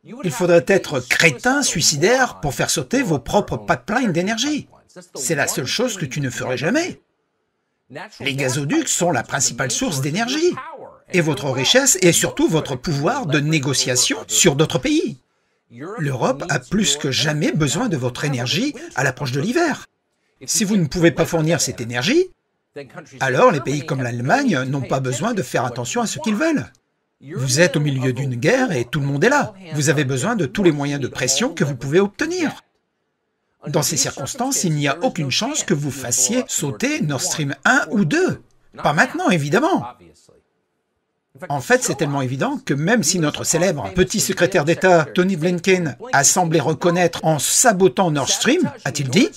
Il faudrait être crétin, suicidaire, pour faire sauter vos propres pipelines d'énergie. C'est la seule chose que tu ne ferais jamais. Les gazoducs sont la principale source d'énergie. Et votre richesse et surtout votre pouvoir de négociation sur d'autres pays. L'Europe a plus que jamais besoin de votre énergie à l'approche de l'hiver. Si vous ne pouvez pas fournir cette énergie, alors les pays comme l'Allemagne n'ont pas besoin de faire attention à ce qu'ils veulent. Vous êtes au milieu d'une guerre et tout le monde est là. Vous avez besoin de tous les moyens de pression que vous pouvez obtenir. Dans ces circonstances, il n'y a aucune chance que vous fassiez sauter Nord Stream 1 ou 2. Pas maintenant, évidemment. En fait, c'est tellement évident que même si notre célèbre petit secrétaire d'État, Tony Blinken, a semblé reconnaître en sabotant Nord Stream, a-t-il dit,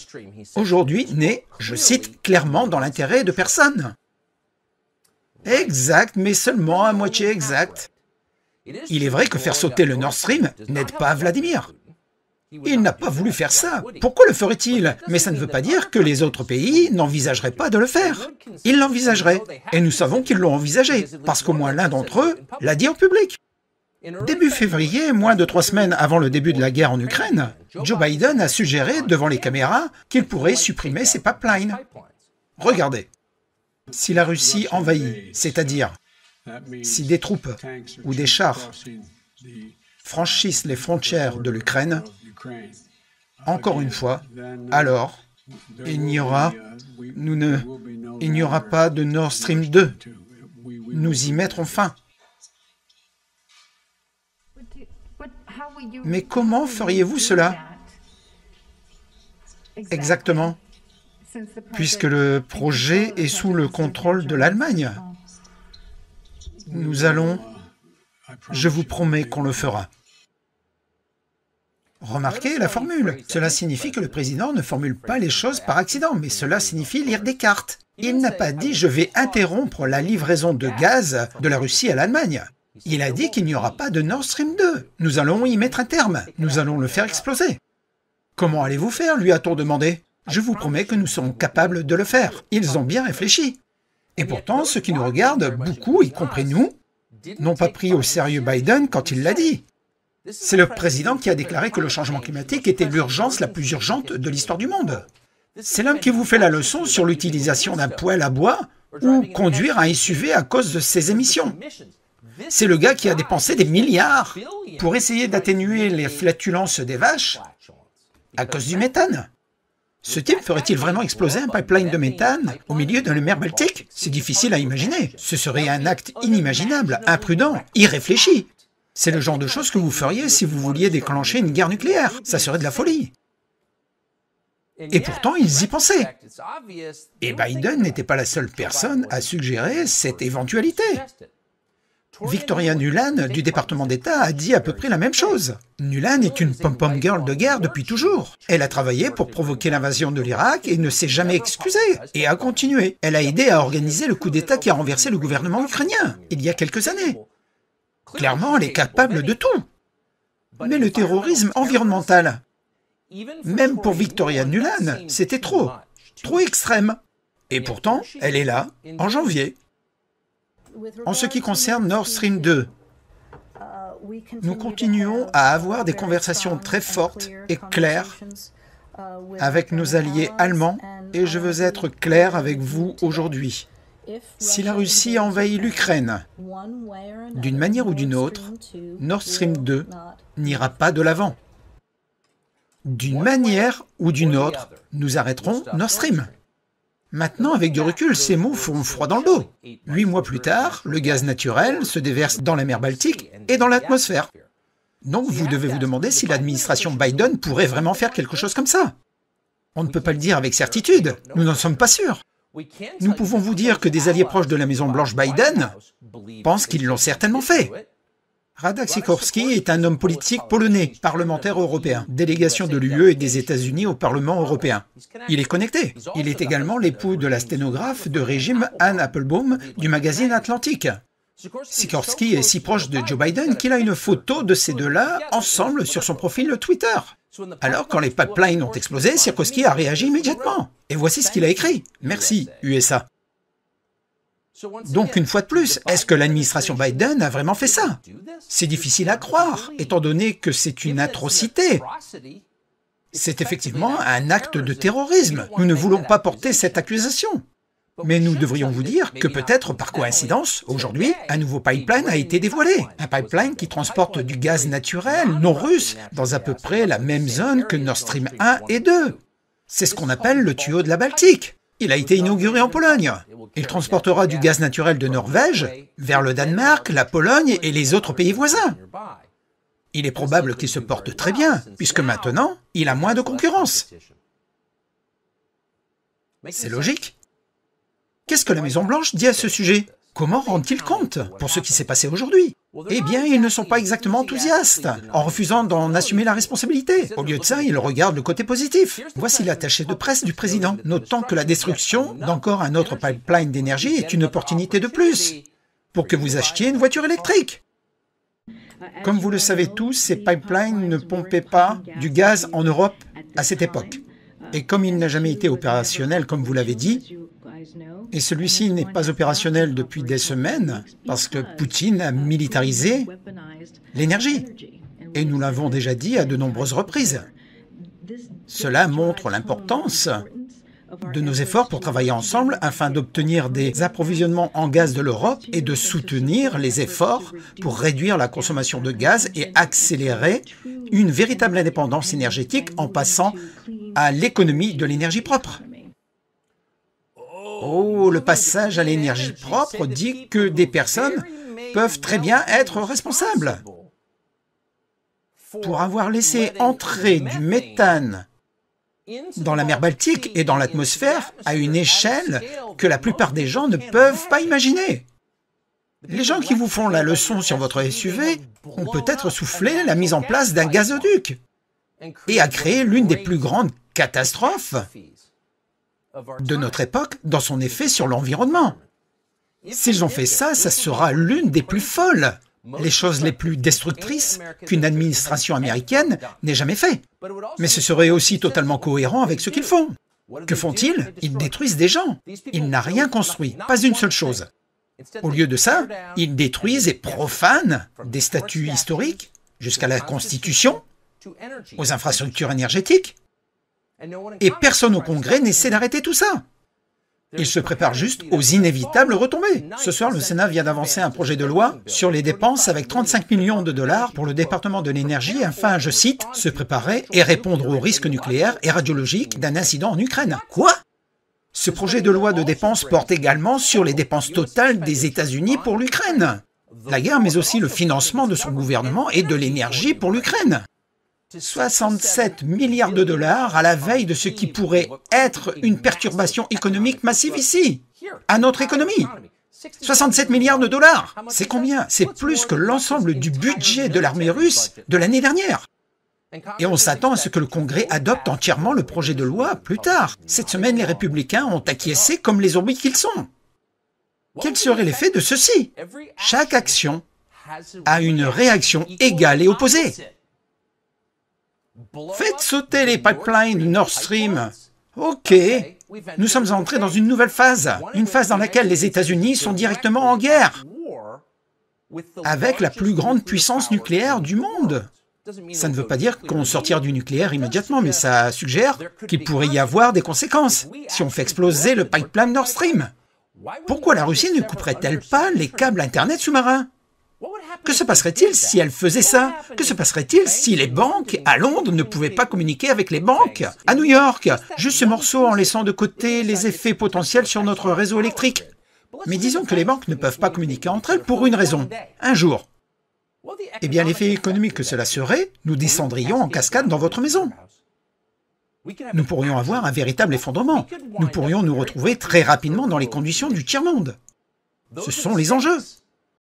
aujourd'hui n'est, je cite, clairement dans l'intérêt de personne. Exact, mais seulement à moitié exact. Il est vrai que faire sauter le Nord Stream n'aide pas Vladimir. Il n'a pas voulu faire ça. Pourquoi le ferait-il? Mais ça ne veut pas dire que les autres pays n'envisageraient pas de le faire. Ils l'envisageraient. Et nous savons qu'ils l'ont envisagé, parce qu'au moins l'un d'entre eux l'a dit en public. Début février, moins de 3 semaines avant le début de la guerre en Ukraine, Joe Biden a suggéré devant les caméras qu'il pourrait supprimer ces pipelines. Regardez. Si la Russie envahit, c'est-à-dire si des troupes ou des chars franchissent les frontières de l'Ukraine, encore une fois, alors il n'y aura pas de Nord Stream 2. Nous y mettrons fin. Mais comment feriez-vous cela? Exactement. Puisque le projet est sous le contrôle de l'Allemagne. Je vous promets qu'on le fera. Remarquez la formule. Cela signifie que le président ne formule pas les choses par accident, mais cela signifie lire des cartes. Il n'a pas dit « je vais interrompre la livraison de gaz de la Russie à l'Allemagne ». Il a dit qu'il n'y aura pas de Nord Stream 2. Nous allons y mettre un terme. Nous allons le faire exploser. Comment allez-vous faire, lui a-t-on demandé. Je vous promets que nous serons capables de le faire. Ils ont bien réfléchi. Et pourtant, ceux qui nous regardent, beaucoup, y compris nous, n'ont pas pris au sérieux Biden quand il l'a dit. C'est le président qui a déclaré que le changement climatique était l'urgence la plus urgente de l'histoire du monde. C'est l'homme qui vous fait la leçon sur l'utilisation d'un poêle à bois ou conduire un SUV à cause de ses émissions. C'est le gars qui a dépensé des milliards pour essayer d'atténuer les flatulences des vaches à cause du méthane. Ce type ferait-il vraiment exploser un pipeline de méthane au milieu de la mer Baltique? C'est difficile à imaginer. Ce serait un acte inimaginable, imprudent, irréfléchi. C'est le genre de choses que vous feriez si vous vouliez déclencher une guerre nucléaire. Ça serait de la folie. Et pourtant, ils y pensaient. Et Biden n'était pas la seule personne à suggérer cette éventualité. Victoria Nuland, du département d'État, a dit à peu près la même chose. Nuland est une pom-pom girl de guerre depuis toujours. Elle a travaillé pour provoquer l'invasion de l'Irak et ne s'est jamais excusée, et a continué. Elle a aidé à organiser le coup d'État qui a renversé le gouvernement ukrainien, il y a quelques années. Clairement, elle est capable de tout. Mais le terrorisme environnemental, même pour Victoria Nuland, c'était trop extrême. Et pourtant, elle est là, en janvier. En ce qui concerne Nord Stream 2, nous continuons à avoir des conversations très fortes et claires avec nos alliés allemands, et je veux être clair avec vous aujourd'hui. Si la Russie envahit l'Ukraine, d'une manière ou d'une autre, Nord Stream 2 n'ira pas de l'avant. D'une manière ou d'une autre, nous arrêterons Nord Stream. Maintenant, avec du recul, ces mots font froid dans le dos. 8 mois plus tard, le gaz naturel se déverse dans la mer Baltique et dans l'atmosphère. Donc vous devez vous demander si l'administration Biden pourrait vraiment faire quelque chose comme ça. On ne peut pas le dire avec certitude, nous n'en sommes pas sûrs. Nous pouvons vous dire que des alliés proches de la Maison-Blanche Biden pensent qu'ils l'ont certainement fait. Radek Sikorski est un homme politique polonais, parlementaire européen, délégation de l'UE et des États-Unis au Parlement européen. Il est connecté. Il est également l'époux de la sténographe de régime Anne Applebaum du magazine Atlantique. Sikorski est si proche de Joe Biden qu'il a une photo de ces deux-là ensemble sur son profil Twitter. Alors, quand les pipelines ont explosé, Sikorski a réagi immédiatement. Et voici ce qu'il a écrit. Merci, USA. Donc une fois de plus, est-ce que l'administration Biden a vraiment fait ça? C'est difficile à croire, étant donné que c'est une atrocité. C'est effectivement un acte de terrorisme. Nous ne voulons pas porter cette accusation. Mais nous devrions vous dire que peut-être par coïncidence, aujourd'hui, un nouveau pipeline a été dévoilé. Un pipeline qui transporte du gaz naturel non russe dans à peu près la même zone que Nord Stream 1 et 2. C'est ce qu'on appelle le tuyau de la Baltique. Il a été inauguré en Pologne. Il transportera du gaz naturel de Norvège vers le Danemark, la Pologne et les autres pays voisins. Il est probable qu'il se porte très bien, puisque maintenant, il a moins de concurrence. C'est logique. Qu'est-ce que la Maison-Blanche dit à ce sujet? Comment rendent-ils compte pour ce qui s'est passé aujourd'hui? Eh bien, ils ne sont pas exactement enthousiastes, en refusant d'en assumer la responsabilité. Au lieu de ça, ils regardent le côté positif. Voici l'attaché de presse du président, notant que la destruction d'encore un autre pipeline d'énergie est une opportunité de plus, pour que vous achetiez une voiture électrique. Comme vous le savez tous, ces pipelines ne pompaient pas du gaz en Europe à cette époque. Et comme il n'a jamais été opérationnel, comme vous l'avez dit, et celui-ci n'est pas opérationnel depuis des semaines, parce que Poutine a militarisé l'énergie. Et nous l'avons déjà dit à de nombreuses reprises. Cela montre l'importance de nos efforts pour travailler ensemble afin d'obtenir des approvisionnements en gaz de l'Europe et de soutenir les efforts pour réduire la consommation de gaz et accélérer une véritable indépendance énergétique en passant à l'économie de l'énergie propre. Oh, le passage à l'énergie propre dit que des personnes peuvent très bien être responsables. Pour avoir laissé entrer du méthane dans la mer Baltique et dans l'atmosphère à une échelle que la plupart des gens ne peuvent pas imaginer. Les gens qui vous font la leçon sur votre SUV ont peut-être soufflé la mise en place d'un gazoduc et a créé l'une des plus grandes catastrophes de notre époque dans son effet sur l'environnement. S'ils ont fait ça, ça sera l'une des plus folles, les choses les plus destructrices qu'une administration américaine n'ait jamais fait. Mais ce serait aussi totalement cohérent avec ce qu'ils font. Que font-ils? Ils détruisent des gens. Ils n'ont rien construit, pas une seule chose. Au lieu de ça, ils détruisent et profanent des statues historiques, jusqu'à la Constitution, aux infrastructures énergétiques, et personne au Congrès n'essaie d'arrêter tout ça. Ils se préparent juste aux inévitables retombées. Ce soir, le Sénat vient d'avancer un projet de loi sur les dépenses avec 35 millions de dollars pour le département de l'énergie afin, je cite, « se préparer et répondre aux risques nucléaires et radiologiques d'un incident en Ukraine ». Quoi? Ce projet de loi de dépenses porte également sur les dépenses totales des États-Unis pour l'Ukraine. La guerre, mais aussi le financement de son gouvernement et de l'énergie pour l'Ukraine. 67 milliards de dollars à la veille de ce qui pourrait être une perturbation économique massive ici, à notre économie. 67 milliards de dollars, c'est combien? C'est plus que l'ensemble du budget de l'armée russe de l'année dernière. Et on s'attend à ce que le Congrès adopte entièrement le projet de loi plus tard. Cette semaine, les républicains ont acquiescé comme les zombies qu'ils sont. Quel serait l'effet de ceci? Chaque action a une réaction égale et opposée. Faites sauter les pipelines Nord Stream. Ok, nous sommes entrés dans une nouvelle phase, une phase dans laquelle les États-Unis sont directement en guerre avec la plus grande puissance nucléaire du monde. Ça ne veut pas dire qu'on sortira du nucléaire immédiatement, mais ça suggère qu'il pourrait y avoir des conséquences si on fait exploser le pipeline Nord Stream. Pourquoi la Russie ne couperait-elle pas les câbles Internet sous-marins? Que se passerait-il si elle faisait ça? Que se passerait-il si les banques à Londres ne pouvaient pas communiquer avec les banques à New York? Juste ce morceau en laissant de côté les effets potentiels sur notre réseau électrique. Mais disons que les banques ne peuvent pas communiquer entre elles pour une raison. Un jour. Eh bien, l'effet économique que cela serait, nous descendrions en cascade dans votre maison. Nous pourrions avoir un véritable effondrement. Nous pourrions nous retrouver très rapidement dans les conditions du tiers-monde. Ce sont les enjeux.